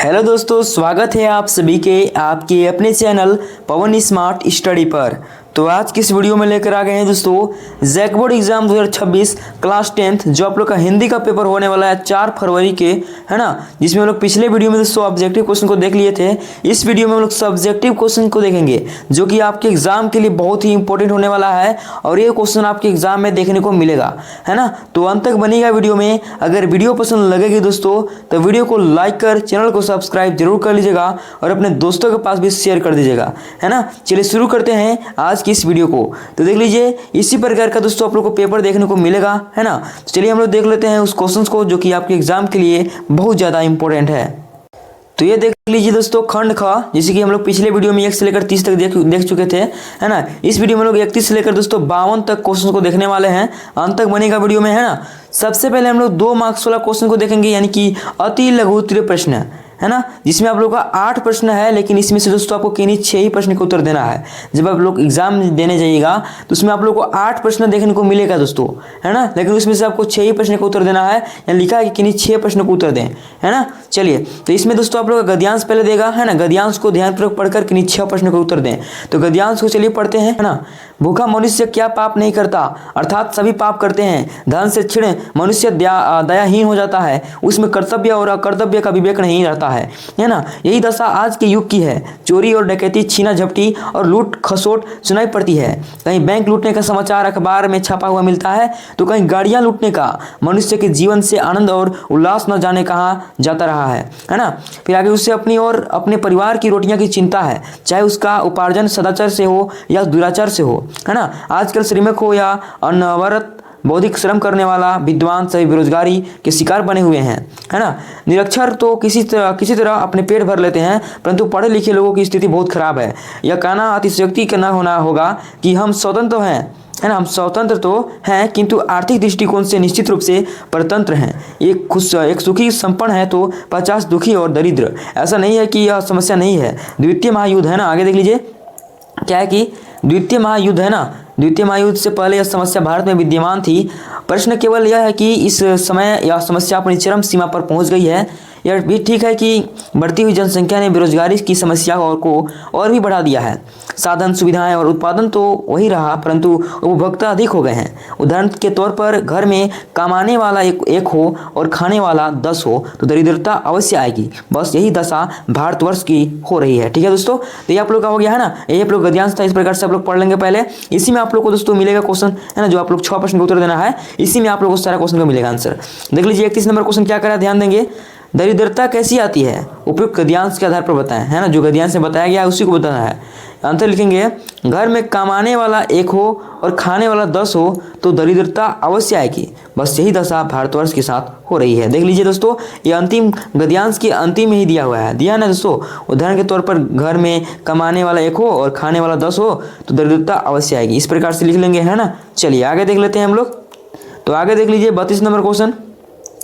Hello दोस्तों, स्वागत है आप सभी के आपके अपने चैनल पवन स्मार्ट स्टडी पर। तो आज की इस वीडियो में लेकर आ गए हैं दोस्तों JAC board exam 2026 class 10th जो आप लोग का हिंदी का पेपर होने वाला है 4 फरवरी के, है ना। जिसमें हम लोग पिछले वीडियो में दोस्तों ऑब्जेक्टिव क्वेश्चन को देख लिए थे। इस वीडियो में हम लोग सब्जेक्टिव क्वेश्चन को देखेंगे जो कि आपके एग्जाम के लिए बहुत ही इंपॉर्टेंट होने वाला है और ये क्वेश्चन आपके एग्जाम में देखने को मिलेगा, है ना। तो अंत तक बनेगा वीडियो में। अगर वीडियो पसंद लगेगी दोस्तों तो वीडियो को लाइक कर चैनल को सब्सक्राइब जरूर कर लीजिएगा और अपने दोस्तों के पास भी शेयर कर दीजिएगा, है ना। चलिए शुरू करते हैं आज की इस वीडियो को। तो देख लीजिए इसी प्रकार का दोस्तों आप लोग को पेपर देखने को मिलेगा, है ना। तो चलिए हम लोग देख लेते हैं उस क्वेश्चंस को जो कि आपके एग्जाम के लिए बहुत ज़्यादा इंपॉर्टेंट है। तो ये देख लीजिए दोस्तों खंड ख, जैसे कि हम लोग पिछले वीडियो में 1 से लेकर 30 तक देख चुके थे, है ना। इस वीडियो में लोग 31 से लेकर दोस्तों 52 तक क्वेश्चन को देखने वाले हैं। अंत तक बनेगा वीडियो में, है ना। सबसे पहले हम लोग 2 मार्क्स वाला क्वेश्चन को देखेंगे, यानी कि अति लघु उत्तरीय प्रश्न, है ना, जिसमें आप लोग का 8 प्रश्न है, लेकिन इसमें से दोस्तों आपको किन्हीं 6 ही प्रश्न का उत्तर देना है। जब आप लोग एग्जाम देने जाइएगा तो उसमें आप लोग को 8 प्रश्न देखने को मिलेगा दोस्तों, है ना, लेकिन उसमें से आपको 6 ही प्रश्न का उत्तर देना है। यहाँ लिखा है कि किन्हीं 6 प्रश्न को उत्तर दें, है ना। चलिए तो इसमें दोस्तों आप लोग का गद्यांश पहले देगा, है ना। गद्यांश को ध्यानपूर्वक पढ़कर किन्हीं 6 प्रश्न का उत्तर दें। तो गद्यांश को चलिए पढ़ते हैं, है ना। भूखा मनुष्य क्या पाप नहीं करता, अर्थात सभी पाप करते हैं। धन से क्षीण मनुष्य दयाहीन हो जाता है, उसमें कर्तव्य और अकर्तव्य का विवेक नहीं रहता है ना। यही दशा आज के युग की है। चोरी और डकैती, छीना झपटी और लूट खसोट सुनाई पड़ती है। कहीं बैंक लूटने का समाचार अखबार में छपा हुआ मिलता है तो कहीं गाड़ियां लूटने का। मनुष्य के जीवन से आनंद और उल्लास न जाने कहाँ जाता रहा है ना। फिर आगे उससे अपनी और अपने परिवार की रोटियां की चिंता है, चाहे उसका उपार्जन सदाचार से हो या दुराचार से हो, है ना। आजकल श्रमिक हो या अनवरत बौद्धिक श्रम करने वाला, विद्वान सभी बेरोजगारी के शिकार बने हुए हैं, है ना। निरक्षर तो किसी तरह अपने पेट भर लेते हैं, परंतु पढ़े लिखे लोगों की स्थिति बहुत खराब है। यह कहना अतिशयोक्ति का न होना होगा कि हम स्वतंत्र हैं, है ना। हम स्वतंत्र तो हैं किंतु आर्थिक दृष्टिकोण से निश्चित रूप से परतंत्र हैं। एक सुखी संपन्न है तो 50 दुखी और दरिद्र। ऐसा नहीं है कि यह समस्या नहीं है। द्वितीय महायुद्ध, है ना, आगे देख लीजिए क्या है कि द्वितीय महायुद्ध, है ना। द्वितीय महायुद्ध से पहले यह समस्या भारत में विद्यमान थी। प्रश्न केवल यह है कि इस समय यह समस्या अपनी चरम सीमा पर पहुंच गई है। यह भी ठीक है कि बढ़ती हुई जनसंख्या ने बेरोजगारी की समस्या को और भी बढ़ा दिया है। साधन सुविधाएं और उत्पादन तो वही रहा, परंतु उपभोक्ता अधिक हो गए हैं। उदाहरण के तौर पर घर में कमाने वाला एक हो और खाने वाला 10 हो तो दरिद्रता अवश्य आएगी। बस यही दशा भारतवर्ष की हो रही है। ठीक है दोस्तों, तो ये आप लोग का हो गया, है ना। यही आप लोग गद्यांश था, इस प्रकार से आप लोग पढ़ लेंगे पहले। इसी में आप लोग को दोस्तों मिलेगा क्वेश्चन, है ना, जो आप लोग 6 प्रश्न का उत्तर देना है। इसी में आप लोग को सारा क्वेश्चन का मिलेगा आंसर। देख लीजिए 31 नंबर क्वेश्चन क्या करा, ध्यान देंगे। दरिद्रता कैसी आती है, उपयुक्त गद्यांश के आधार पर बताएं, है ना। जो गद्यांश में बताया गया है उसी को बताना है। आंसर लिखेंगे, घर में कमाने वाला 1 हो और खाने वाला 10 हो तो दरिद्रता अवश्य आएगी। बस यही दशा भारतवर्ष के साथ हो रही है। देख लीजिए दोस्तों, ये अंतिम गद्यांश के अंतिम में ही दिया हुआ है, दिया ना दोस्तों। उदाहरण के तौर पर घर में कमाने वाला 1 हो और खाने वाला 10 हो तो दरिद्रता अवश्य आएगी। इस प्रकार से लिख लेंगे, है ना। चलिए आगे देख लेते हैं हम लोग। तो आगे देख लीजिए 32 नंबर क्वेश्चन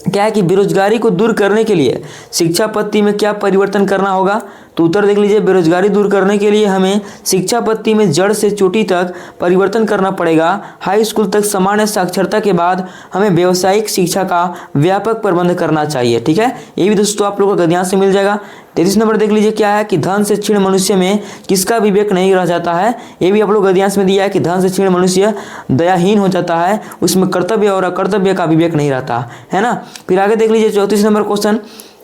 क्या है कि बेरोजगारी को दूर करने के लिए शिक्षा पद्धति में क्या परिवर्तन करना होगा। तो उत्तर देख लीजिए, बेरोजगारी दूर करने के लिए हमें शिक्षा पद्धति में जड़ से चोटी तक परिवर्तन करना पड़ेगा। हाई स्कूल तक सामान्य साक्षरता के बाद हमें व्यावसायिक शिक्षा का व्यापक प्रबंध करना चाहिए। ठीक है, ये भी दोस्तों आप लोगों को गद्यांश से मिल जाएगा। 33 नंबर देख लीजिए क्या है कि धन से क्षीण मनुष्य में किसका विवेक नहीं रह जाता है। ये भी आप लोग गद्यांश में दिया है कि धन से क्षीण मनुष्य दयाहीन हो जाता है, उसमें कर्तव्य और अकर्तव्य का विवेक नहीं रहता, है ना। फिर आगे देख लीजिए 34 नंबर क्वेश्चन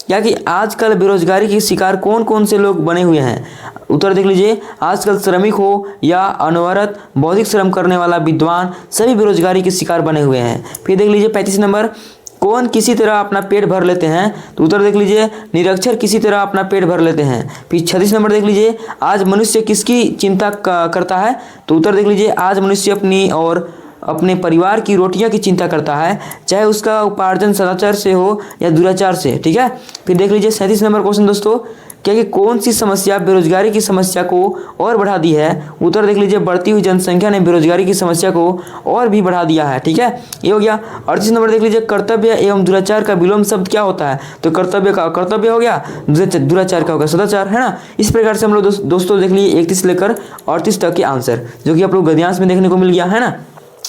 क्या कि आजकल बेरोजगारी के शिकार कौन कौन से लोग बने हुए हैं। उत्तर देख लीजिए, आजकल श्रमिक हो या अनवरत बौद्धिक श्रम करने वाला, विद्वान सभी बेरोजगारी के शिकार बने हुए हैं। फिर देख लीजिए 35 नंबर, कौन किसी तरह अपना पेट भर लेते हैं। तो उत्तर देख लीजिए, निरक्षर किसी तरह अपना पेट भर लेते हैं। फिर 36 नंबर देख लीजिए, आज मनुष्य किसकी चिंता करता है। तो उत्तर देख लीजिए, आज मनुष्य अपनी और अपने परिवार की रोटियां की चिंता करता है, चाहे उसका उपार्जन सदाचार से हो या दुराचार से। ठीक है, फिर देख लीजिए 37 नंबर क्वेश्चन दोस्तों क्या कि कौन सी समस्या बेरोजगारी की समस्या को और बढ़ा दी है। उत्तर देख लीजिए, बढ़ती हुई जनसंख्या ने बेरोजगारी की समस्या को और भी बढ़ा दिया है। ठीक है, ये हो गया। 38 नंबर देख लीजिए, कर्तव्य एवं दुराचार का विलोम शब्द क्या होता है। तो कर्तव्य का कर्तव्य हो गया, दुराचार का होगा सदाचार, है ना। इस प्रकार से हम लोग दोस्तों देख लीजिए 31 लेकर 38 तक के आंसर जो कि आप लोग गद्यांश में देखने को मिल गया, है ना।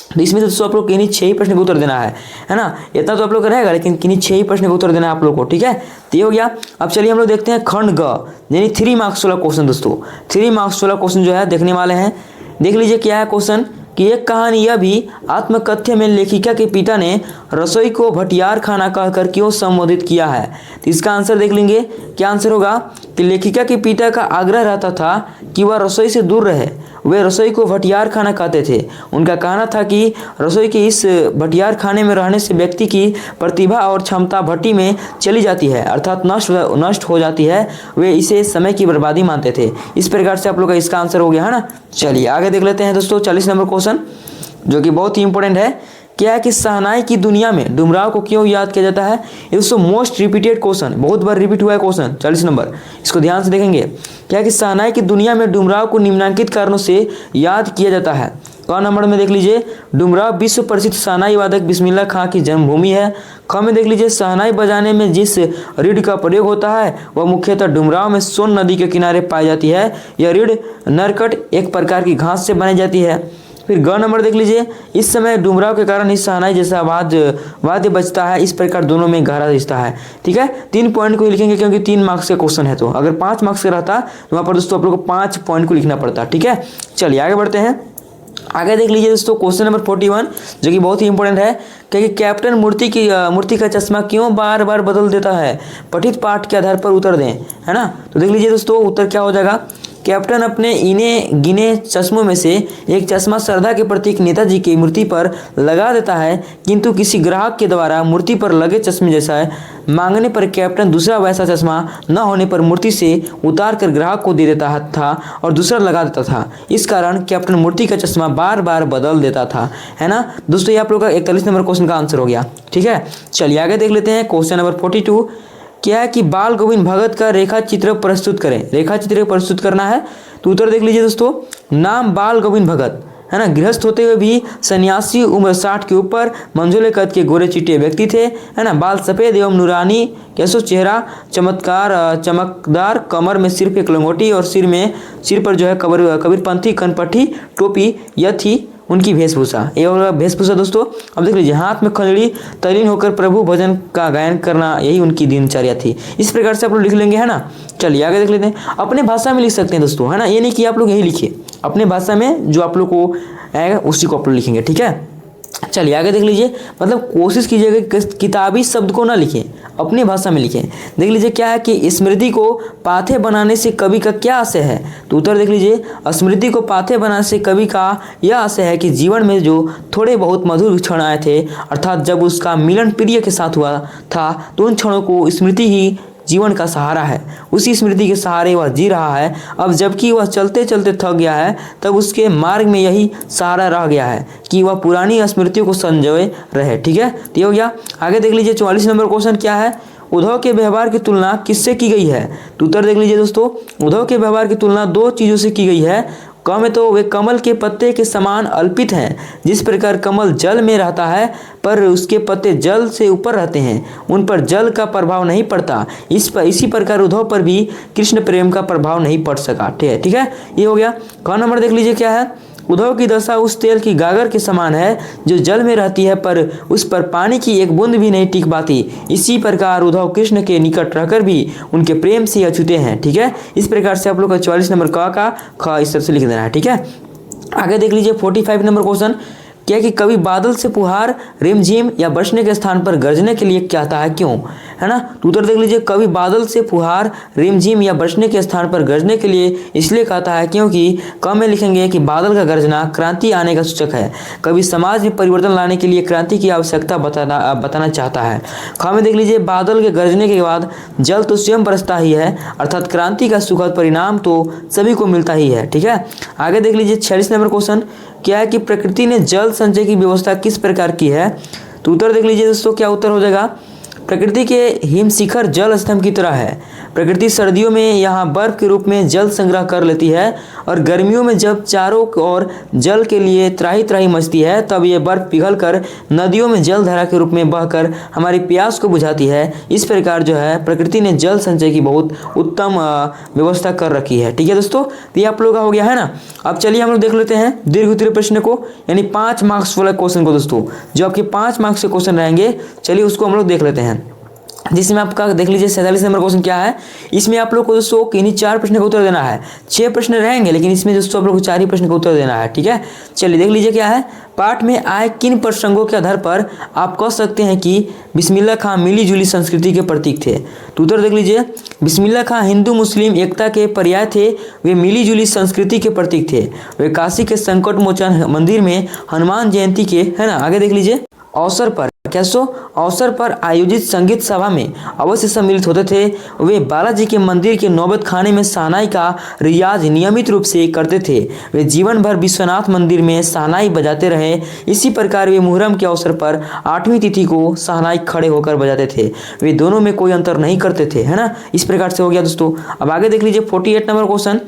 तो इसमें से दोस्तों आप लोग किन्हीं 6 ही प्रश्न का उत्तर देना है ना। इतना तो आप लोग का रहेगा, लेकिन किन्हीं 6 ही प्रश्न का उत्तर देना है आप लोग को, ठीक है। तो ये हो गया। अब चलिए हम लोग देखते हैं खंड ग, यानी 3 मार्क्स वाला क्वेश्चन दोस्तों। 3 मार्क्स वाला क्वेश्चन जो है देखने वाले हैं। देख लीजिए क्या है क्वेश्चन कि एक कहानी यह भी आत्मकथ्य में लेखिका के पिता ने रसोई को भटियार खाना कहकर क्यों संबोधित किया है। तो इसका आंसर देख लेंगे। क्या आंसर होगा कि लेखिका के पिता का आग्रह रहता था कि वह रसोई से दूर रहे, वे रसोई को भटियार खाना कहते थे। उनका कहना था कि रसोई के इस भटियार खाने में रहने से व्यक्ति की प्रतिभा और क्षमता भट्टी में चली जाती है, अर्थात नष्ट हो जाती है। वे इसे समय की बर्बादी मानते थे। इस प्रकार से आप लोग का इसका आंसर हो गया है ना। चलिए आगे देख लेते हैं दोस्तों 40 नंबर क्वेश्चन, जो कि बहुत ही इंपॉर्टेंट है। क्या है कि शहनाई की दुनिया में डुमराव को क्यों याद किया जाता है। ये दोस्तों मोस्ट रिपीटेड क्वेश्चन, बहुत बार रिपीट हुआ है क्वेश्चन 40 नंबर, इसको ध्यान से देखेंगे। क्या है कि शहनाई की दुनिया में डुमराव को निम्नलिखित कारणों से याद किया जाता है। क नंबर में देख लीजिए डुमराव विश्व प्रसिद्ध शहनाई वादक बिस्मिल्ला खां की जन्मभूमि है। ख में देख लीजिए शहनाई बजाने में जिस रीढ़ का प्रयोग होता है वह मुख्यतः डुमराव में सोन नदी के किनारे पाई जाती है। यह रीढ़ नरकट एक प्रकार की घास से बनाई जाती है। फिर ग नंबर देख लीजिए इस समय डुमराव के कारण इस शहनाई जैसा वाद्य बजता है। इस प्रकार दोनों में गहरा रिश्ता है, ठीक है। 3 पॉइंट को लिखेंगे क्योंकि 3 मार्क्स का क्वेश्चन है। तो अगर 5 मार्क्स का रहता तो वहाँ पर दोस्तों आप लोग को 5 पॉइंट को लिखना पड़ता, ठीक है। चलिए आगे बढ़ते हैं। आगे देख लीजिए दोस्तों क्वेश्चन नंबर 41, जो कि बहुत ही इंपॉर्टेंट है। क्योंकि कैप्टन मूर्ति का चश्मा क्यों बार बार बदल देता है। पठित पाठ के आधार पर उत्तर दें, है ना। तो देख लीजिए दोस्तों उत्तर क्या हो जाएगा। कैप्टन अपने इने गिने चश्मों में से एक चश्मा श्रद्धा के प्रतीक नेताजी की मूर्ति पर लगा देता है, किंतु किसी ग्राहक के द्वारा मूर्ति पर लगे चश्मे जैसा मांगने पर कैप्टन दूसरा वैसा चश्मा न होने पर मूर्ति से उतार कर ग्राहक को दे देता था और दूसरा लगा देता था। इस कारण कैप्टन मूर्ति का चश्मा बार बार बदल देता था, है ना। दोस्तों ये आप लोग का 41 नंबर क्वेश्चन का आंसर हो गया, ठीक है। चलिए आगे देख लेते हैं क्वेश्चन नंबर 42। क्या है कि बाल गोविंद भगत का रेखा चित्र प्रस्तुत करें। रेखा चित्र प्रस्तुत करना है तो उत्तर देख लीजिए दोस्तों। नाम बाल गोविंद भगत, है ना, गृहस्थ होते हुए भी सन्यासी, उम्र 60 के ऊपर, मंझोले कद के गोरे चिट्टे व्यक्ति थे, है ना। बाल सफ़ेद एवं नूरानी, कैसो चेहरा चमकदार, कमर में सिर्फ एक लंगोटी और सिर पर जो है कबीरपंथी कनपट्टी टोपी, यह थी उनकी वेशभूषा। ये होगा वेशभूषा दोस्तों। अब देख लीजिए हाथ में खंजड़ी, तल्लीन होकर प्रभु भजन का गायन करना, यही उनकी दिनचर्या थी। इस प्रकार से आप लोग लिख लेंगे, है ना। चलिए आगे देख लेते हैं। अपने भाषा में लिख सकते हैं दोस्तों, है ना। ये नहीं कि आप लोग यही लिखिए, अपने भाषा में जो आप लोग को आएगा उसी को आप लोग लिखेंगे, ठीक है। चलिए आगे देख लीजिए। मतलब कोशिश कीजिएगा कि किताबी शब्द को ना लिखें, अपनी भाषा में लिखें। देख लीजिए क्या है कि स्मृति को पाथे बनाने से कवि का क्या आशय है। तो उत्तर देख लीजिए स्मृति को पाथे बनाने से कवि का यह आशय है कि जीवन में जो थोड़े बहुत मधुर क्षण आए थे, अर्थात जब उसका मिलन प्रिय के साथ हुआ था, तो उन क्षणों को स्मृति ही जीवन का सहारा है। उसी स्मृति के सहारे वह जी रहा है। अब जबकि वह चलते चलते थक गया है, तब उसके मार्ग में यही सहारा रह गया है कि वह पुरानी स्मृतियों को संजोए रहे, ठीक है। तो ये हो गया। आगे देख लीजिए 44 नंबर क्वेश्चन क्या है। उद्धव के व्यवहार की तुलना किससे की गई है। तो उत्तर देख लीजिए दोस्तों। उद्धव के व्यवहार की तुलना 2 चीज़ों से की गई है। क में तो वे कमल के पत्ते के समान अल्पित हैं। जिस प्रकार कमल जल में रहता है पर उसके पत्ते जल से ऊपर रहते हैं, उन पर जल का प्रभाव नहीं पड़ता, इसी प्रकार उद्धव पर भी कृष्ण प्रेम का प्रभाव नहीं पड़ सका, ठीक है। ये हो गया। क नंबर देख लीजिए क्या है। उद्धव की दशा उस तेल की गागर के समान है जो जल में रहती है पर उस पर पानी की एक बूंद भी नहीं टिक पाती। इसी प्रकार उद्धव कृष्ण के निकट रहकर भी उनके प्रेम से अछूते हैं, ठीक है। इस प्रकार से आप लोग का 44 नंबर का ख इस तरह से लिख देना है, ठीक है। आगे देख लीजिए 45 नंबर क्वेश्चन। क्या कि कभी बादल से फुहार रिमझिम या बरसने के स्थान पर गरजने के लिए कहता है, क्यों, है ना। तो उत्तर देख लीजिए कभी बादल से फुहार रिमझिम या बरसने के स्थान पर गरजने के लिए इसलिए कहता है क्योंकि क में लिखेंगे कि बादल का गरजना क्रांति आने का सूचक है। कभी समाज में परिवर्तन लाने के लिए क्रांति की आवश्यकता बताना चाहता है। ख में देख लीजिए बादल के गरजने के बाद जल तो स्वयं बरसता ही है, अर्थात क्रांति का सुखद परिणाम तो सभी को मिलता ही है, ठीक है। आगे देख लीजिए 46 नंबर क्वेश्चन। क्या है कि प्रकृति ने जल संचय की व्यवस्था किस प्रकार की है। तो उत्तर देख लीजिए दोस्तों। क्या उत्तर हो जाएगा। प्रकृति के हिम शिखर जल स्तंभ की तरह है। प्रकृति सर्दियों में यहाँ बर्फ के रूप में जल संग्रह कर लेती है और गर्मियों में जब चारों ओर जल के लिए त्राही त्राही मचती है तब ये बर्फ पिघल कर नदियों में जलधारा के रूप में बहकर हमारी प्यास को बुझाती है। इस प्रकार जो है प्रकृति ने जल संचय की बहुत उत्तम व्यवस्था कर रखी है। ठीक है दोस्तों, तो ये आप लोगों का हो गया है ना। अब चलिए हम लोग देख लेते हैं दीर्घ उत्तरीय प्रश्न को, यानी 5 मार्क्स वाला क्वेश्चन को दोस्तों, जो आपके 5 मार्क्स के क्वेश्चन रहेंगे। चलिए उसको हम लोग देख लेते हैं, जिसमें आपका देख लीजिए 47 नंबर क्वेश्चन क्या है। इसमें आप लोग को दोस्तों किन्हीं 4 प्रश्न का उत्तर देना है। 6 प्रश्न रहेंगे लेकिन इसमें दोस्तों आप लोग को 4 ही प्रश्न का उत्तर देना है। ठीक है, चलिए देख लीजिए क्या है। पाठ में आए किन प्रसंगों के आधार पर आप कह सकते हैं कि बिस्मिल्लाह खां मिली जुली संस्कृति के प्रतीक थे। तो उत्तर देख लीजिए, बिस्मिल्लाह खां हिंदू मुस्लिम एकता के पर्याय थे, वे मिली जुली संस्कृति के प्रतीक थे, वे काशी के संकट मोचन मंदिर में हनुमान जयंती के, है ना, आगे देख लीजिए, अवसर पर आयोजित संगीत सभा में अवश्य सम्मिलित होते थे, वे बालाजी के मंदिर के नौबत खाने में शहनाई का रियाज नियमित रूप से करते थे, वे जीवन भर विश्वनाथ मंदिर में शहनाई बजाते रहे। इसी प्रकार वे मुहर्रम के अवसर पर 8वीं तिथि को शहनाई खड़े होकर बजाते थे, वे दोनों में कोई अंतर नहीं करते थे, है ना। इस प्रकार से हो गया दोस्तों। अब आगे देख लीजिए 48 नंबर क्वेश्चन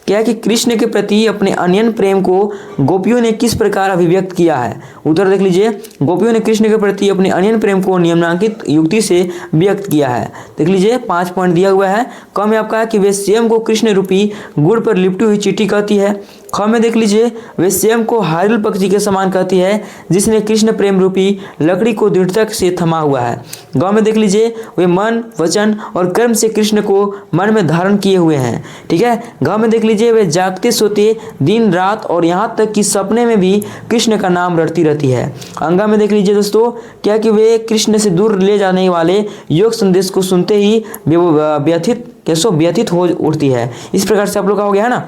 क्या है कि कृष्ण के प्रति अपने अनन्य प्रेम को गोपियों ने किस प्रकार अभिव्यक्त किया है। उत्तर देख लीजिए, गोपियों ने कृष्ण के प्रति अपने अनन्य प्रेम को निम्नांकित युक्ति से व्यक्त किया है। देख लीजिए 5 पॉइंट दिया हुआ है। क में आपका है कि वे स्वयं को कृष्ण रूपी गुड़ पर लिपटी हुई चींटी कहती है। ख में देख लीजिए, वे स्वयं को हारिल पक्षी के समान कहती है जिसने कृष्ण प्रेम रूपी लकड़ी को दृढ़ता से थमा हुआ है। ग में देख लीजिए, वे मन वचन और कर्म से कृष्ण को मन में धारण किए हुए हैं। ठीक है, घ में देख लीजिए, वे जागते सोते दिन रात और यहाँ तक कि सपने में भी कृष्ण का नाम रटती रहती है। अंगा में देख लीजिए दोस्तों क्या कि वे कृष्ण से दूर ले जाने वाले योग संदेश को सुनते ही व्यथित हो उठती है। इस प्रकार से आप लोग का हो गया है ना।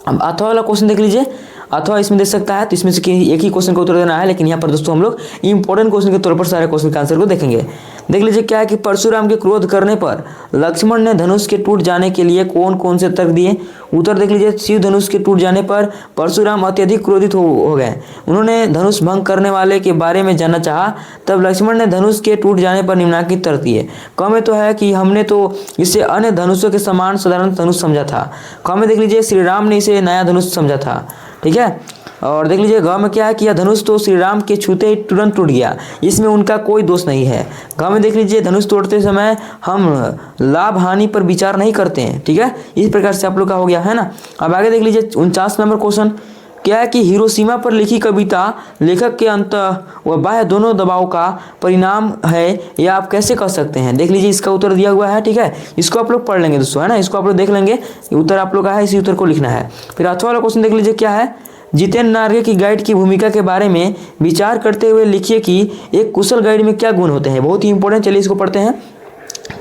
अब अथवा वाला क्वेश्चन देख लीजिए, अथवा इसमें दे सकता है, तो इसमें से एक ही क्वेश्चन का उत्तर देना है, लेकिन यहाँ पर दोस्तों हम लोग इंपॉर्टेंट क्वेश्चन के तौर पर सारे क्वेश्चन के आंसर को देखेंगे। देख लीजिए क्या है कि परशुराम के क्रोध करने पर लक्ष्मण ने धनुष के टूट जाने के लिए कौन कौन से तर्क दिए। उत्तर देख लीजिए, शिव धनुष के टूट जाने पर परशुराम अत्यधिक क्रोधित हो गए, उन्होंने धनुष भंग करने वाले के बारे में जानना चाहा, तब लक्ष्मण ने धनुष के टूट जाने पर निम्नांकित तर्क दिए। क में तो है कि हमने तो इसे अन्य धनुषों के समान साधारण धनुष समझा था। ख में देख लीजिए, श्री राम ने इसे नया धनुष समझा था। ठीक है, और देख लीजिए ग में क्या है कि यह धनुष तो श्री राम के छूते ही तुरंत टूट गया, इसमें उनका कोई दोष नहीं है। ग में देख लीजिए, धनुष तोड़ते समय हम लाभ हानि पर विचार नहीं करते हैं। ठीक है, इस प्रकार से आप लोग का हो गया है ना। अब आगे देख लीजिए 49 नंबर क्वेश्चन क्या है कि हिरोशिमा पर लिखी कविता लेखक के अंत व बाह्य दोनों दबाव का परिणाम है, यह आप कैसे कह सकते हैं। देख लीजिए इसका उत्तर दिया हुआ है। ठीक है, इसको आप लोग पढ़ लेंगे दोस्तों, है ना, इसको आप लोग देख लेंगे, उत्तर आप लोग का है, इसी उत्तर को लिखना है। फिर अथवा वाला क्वेश्चन देख लीजिए क्या है, जितेंद्र नार्गे की गाइड की भूमिका के बारे में विचार करते हुए लिखिए कि एक कुशल गाइड में क्या गुण होते हैं। बहुत ही इंपॉर्टेंट, चलिए इसको पढ़ते हैं।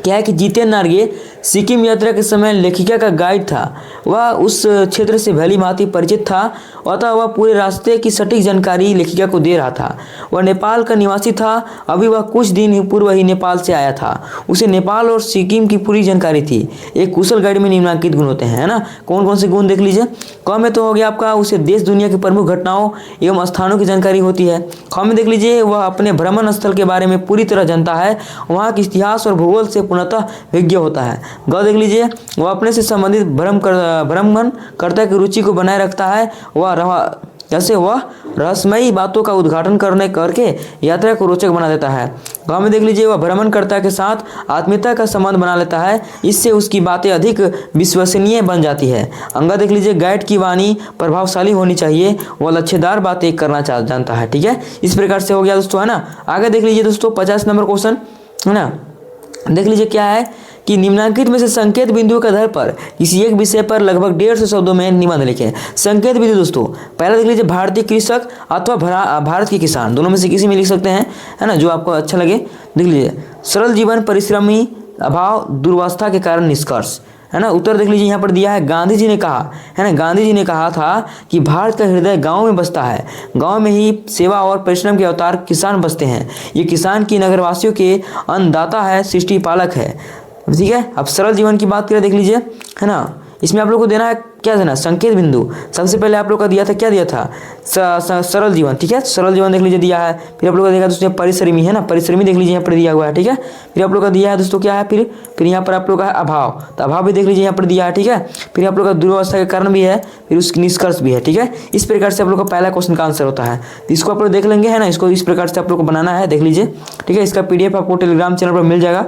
क्या है कि जितेंद्र नार्गे सिक्किम यात्रा के समय लेखिका का गाइड था, वह उस क्षेत्र से भली भांति परिचित था, अतः वह पूरे रास्ते की सटीक जानकारी लेखिका को दे रहा था। वह नेपाल का निवासी था, अभी वह कुछ दिन पूर्व ही नेपाल से आया था, उसे नेपाल और सिक्किम की पूरी जानकारी थी। एक कुशल गाइड में निम्नलिखित गुण होते हैं, है ना। कौन कौन से गुण देख लीजिए। क में तो हो गया आपका उसे देश दुनिया की प्रमुख घटनाओं एवं स्थानों की जानकारी होती है। ख में देख लीजिए, वह अपने भ्रमण स्थल के बारे में पूरी तरह जानता है, वहाँ के इतिहास और भूगोल से पूर्णतः विज्ञ होता है। ग देख लीजिए, वह अपने से संबंधित भ्रमणकर्ता की रुचि को बनाए रखता है, वह रहस्यमयी बातों का उद्घाटन करके यात्रा को रोचक बना देता है। ग में देख लीजिए, वह भ्रमणकर्ता के साथ आत्मीयता का संबंध बना लेता है, इससे उसकी बातें अधिक विश्वसनीय बन जाती है। अंगा देख लीजिए, गाइड की वाणी प्रभावशाली होनी चाहिए, वह लच्छेदार बातें करना जानता है। ठीक है, इस प्रकार से हो गया दोस्तों, है ना। आगे देख लीजिए दोस्तों 50 नंबर क्वेश्चन, है ना। देख लीजिए क्या है कि निम्नलिखित में से संकेत बिंदुओं के आधार पर किसी एक विषय पर लगभग 150 शब्दों में निबंध लिखें। संकेत बिंदु दोस्तों पहला देख लीजिए, भारतीय कृषक अथवा भारत के किसान, दोनों में से किसी में लिख सकते हैं, है ना, जो आपको अच्छा लगे। देख लीजिए, सरल जीवन परिश्रमी अभाव दुर्वस्था के कारण निष्कर्ष, है ना। उत्तर देख लीजिए यहाँ पर दिया है, गांधी जी ने कहा, है ना, गांधी जी ने कहा था कि भारत का हृदय गांव में बसता है, गांव में ही सेवा और परिश्रम के अवतार किसान बसते हैं, ये किसान की नगरवासियों के अन्नदाता है, सृष्टि पालक है। ठीक है, अब सरल जीवन की बात करें, देख लीजिए, है ना, इसमें आप लोग को देना है, क्या देना, संकेत बिंदु। सबसे पहले आप लोग का दिया था, क्या दिया था, सरल जीवन, ठीक है, सरल जीवन देख लीजिए दिया है। फिर आप लोग का देखा दोस्तों परिश्रमी है ना, परिश्रमी देख लीजिए यहाँ पर दिया हुआ है, ठीक है। फिर आप लोग का दिया है दोस्तों क्या है, फिर यहाँ पर आप लोग का है अभाव, तो अभाव भी देख लीजिए यहाँ पर दिया है, ठीक है। फिर आप लोग का दुर्व्यवस्था के कारण भी है, फिर उसकी निष्कर्ष भी है, ठीक है। इस प्रकार से आप लोग का पहला क्वेश्चन का आंसर होता है, तो इसको आप लोग देख लेंगे है ना, इसको इस प्रकार से आप लोग को बनाना है, देख लीजिए, ठीक है। इसका PDF आपको टेलीग्राम चैनल पर मिल जाएगा।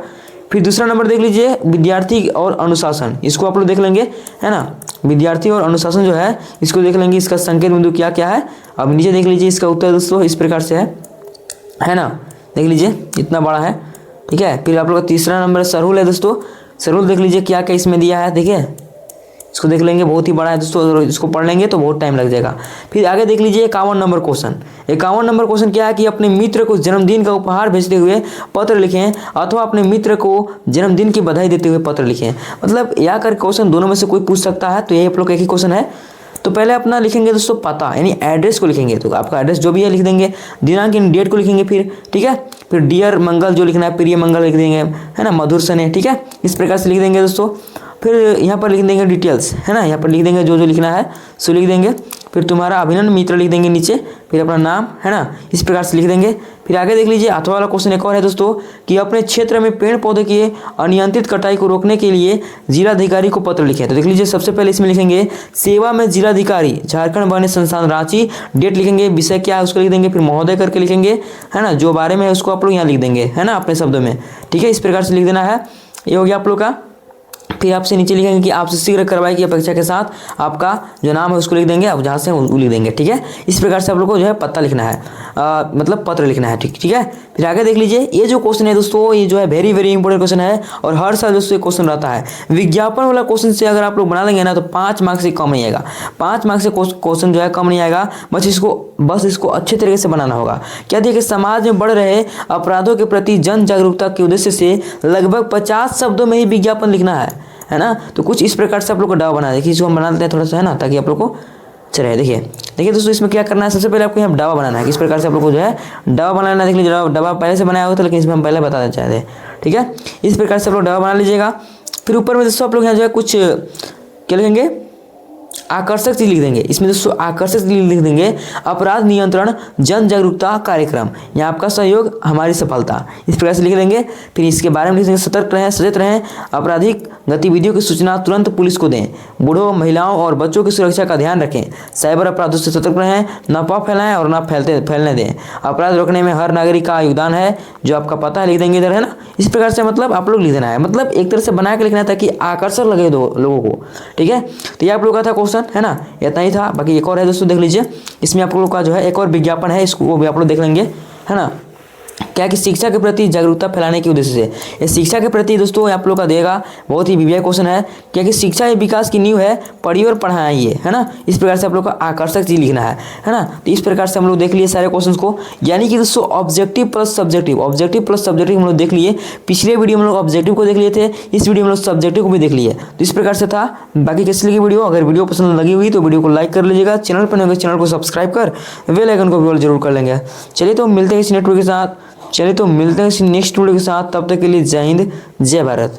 फिर दूसरा नंबर देख लीजिए विद्यार्थी और अनुशासन, इसको आप लोग देख लेंगे है ना, विद्यार्थी और अनुशासन जो है इसको देख लेंगे, इसका संकेत बिंदु क्या क्या है। अब नीचे देख लीजिए, इसका उत्तर दोस्तों इस प्रकार से है ना, देख लीजिए इतना बड़ा है, ठीक है। फिर आप लोग का तीसरा नंबर सरहुल है दोस्तों, सरहुल देख लीजिए क्या क्या इसमें दिया है, देखिए इसको देख लेंगे, बहुत ही बड़ा है दोस्तों, इसको पढ़ लेंगे तो बहुत टाइम लग जाएगा। फिर आगे देख लीजिए 51 नंबर क्वेश्चन। 51 नंबर क्वेश्चन क्या है कि अपने मित्र को जन्मदिन का उपहार भेजते हुए पत्र लिखें अथवा अपने मित्र को जन्मदिन की बधाई देते हुए पत्र लिखें। मतलब यह कर क्वेश्चन दोनों में से कोई पूछ सकता है, तो यही आप लोग का एक ही क्वेश्चन है। तो पहले अपना लिखेंगे दोस्तों पता, यानी एड्रेस को लिखेंगे, तो आपका एड्रेस जो भी है लिख देंगे, दिनांक यानी डेट को लिखेंगे, फिर ठीक है। फिर डियर मंगल जो लिखना है, प्रिय मंगल लिख देंगे है ना, मधुर सने, ठीक है, इस प्रकार से लिख देंगे दोस्तों। फिर यहाँ पर लिख देंगे डिटेल्स है ना, यहाँ पर लिख देंगे जो जो लिखना है सो लिख देंगे। फिर तुम्हारा अभिनंदन मित्र लिख देंगे नीचे, फिर अपना नाम है ना, इस प्रकार से लिख देंगे। फिर आगे देख लीजिए अथवा वाला क्वेश्चन एक और है दोस्तों कि अपने क्षेत्र में पेड़ पौधे की अनियंत्रित कटाई को रोकने के लिए जिलाधिकारी को पत्र लिखें। तो देख लीजिए सबसे पहले इसमें लिखेंगे सेवा में जिलाधिकारी झारखंड वन्य संस्थान रांची, डेट लिखेंगे, विषय क्या है उसको लिख देंगे, फिर महोदय करके लिखेंगे है ना, जो बारे में है उसको आप लोग यहाँ लिख देंगे है ना अपने शब्दों में, ठीक है, इस प्रकार से लिख देना है। ये हो गया आप लोग का। फिर आपसे नीचे लिखेंगे कि आपसे शीघ्र कार्रवाई की अपेक्षा के साथ आपका जो नाम है उसको लिख देंगे, आप जहाँ से वो लिख देंगे, ठीक है। इस प्रकार से आप लोग को जो है पता लिखना है, मतलब पत्र लिखना है, ठीक है। फिर आगे देख लीजिए ये जो क्वेश्चन है दोस्तों, ये जो है वेरी वेरी इंपॉर्टेंट क्वेश्चन है और हर साल दोस्तों ये क्वेश्चन रहता है। विज्ञापन वाला क्वेश्चन से अगर आप लोग बना लेंगे ना तो 5 मार्क्स से कम नहीं आएगा, 5 मार्क्स से क्वेश्चन जो है कम नहीं आएगा। बस इसको अच्छे तरीके से बनाना होगा। क्या देखिए समाज में बढ़ रहे अपराधों के प्रति जन जागरूकता के उद्देश्य से लगभग 50 शब्दों में ही विज्ञापन लिखना है ना। तो कुछ इस प्रकार से आप लोग को डावा बना देखिए, इसको हम बना देते हैं थोड़ा सा है ना, ताकि आप लोग को चले। देखिए दोस्तों इसमें क्या करना है, सबसे पहले आपको यहाँ डावा बनाना है, किस प्रकार से आप लोग को जो है डावा बनाना है। देख लीजिए डावा पहले से बनाया हुआ था, लेकिन इसमें हम पहले बता देना चाहते हैं, ठीक है। इस प्रकार से आप लोग डावा बना लीजिएगा। फिर ऊपर में दोस्तों आप लोग यहाँ जो है कुछ क्या लिखेंगे, आकर्षक चीज लिख देंगे। इसमें दोस्तों आकर्षक चीज लिख देंगे अपराध नियंत्रण जन जागरूकता कार्यक्रम, यहाँ आपका सहयोग हमारी सफलता, इस प्रकार से लिख देंगे। फिर इसके बारे में लिख देंगे सतर्क रहें, सचेत रहें, आपराधिक गतिविधियों की सूचना तुरंत पुलिस को दें, बूढ़ों महिलाओं और बच्चों की सुरक्षा का ध्यान रखें, साइबर अपराधों से सतर्क रहें, न अफवाह फैलाएं और न फैलने दें, अपराध रोकने में हर नागरिक का योगदान है, जो आपका पता है लिख देंगे इधर है ना। इस प्रकार से मतलब आप लोग लिख देना है, मतलब एक तरह से बना के लिखना है ताकि आकर्षक लगे लोगों को, ठीक है। तो ये आप लोग का था क्वेश्चन है ना, इतना ही था। बाकी एक और है दोस्तों, देख लीजिए इसमें आप लोग का जो है एक और विज्ञापन है, इसको वो भी आप लोग देख लेंगे है ना। क्या कि शिक्षा के प्रति जागरूकता फैलाने के उद्देश्य से, ये शिक्षा के प्रति दोस्तों आप लोग का देगा, बहुत ही विवेक क्वेश्चन है। क्या कि शिक्षा ही विकास की नींव है, पढ़िए और पढ़ाइए है ना। इस प्रकार से आप लोग का आकर्षक चीज लिखना है ना। तो इस प्रकार से हम लोग देख लिए सारे क्वेश्चंस को, यानी कि दोस्तों ऑब्जेक्टिव प्लस सब्जेक्टिव हम लोग देख लिए। पिछले वीडियो में हम लोग ऑब्जेक्टिव को देख लिए थे, इस वीडियो में हम लोग सब्जेक्टिव को भी देख लिए। तो इस प्रकार से था। बाकी कैसी लगी वीडियो, अगर वीडियो पसंद लगी हुई तो वीडियो को लाइक कर लीजिएगा, चैनल पर नए चैनल को सब्सक्राइब कर बेल आइकन को भी जरूर कर लेंगे। चलिए तो मिलते हैं इस नेटवर्क के साथ, चलिए तो मिलते हैं इस नेक्स्ट वीडियो के साथ, तब तक के लिए जय हिंद जय भारत।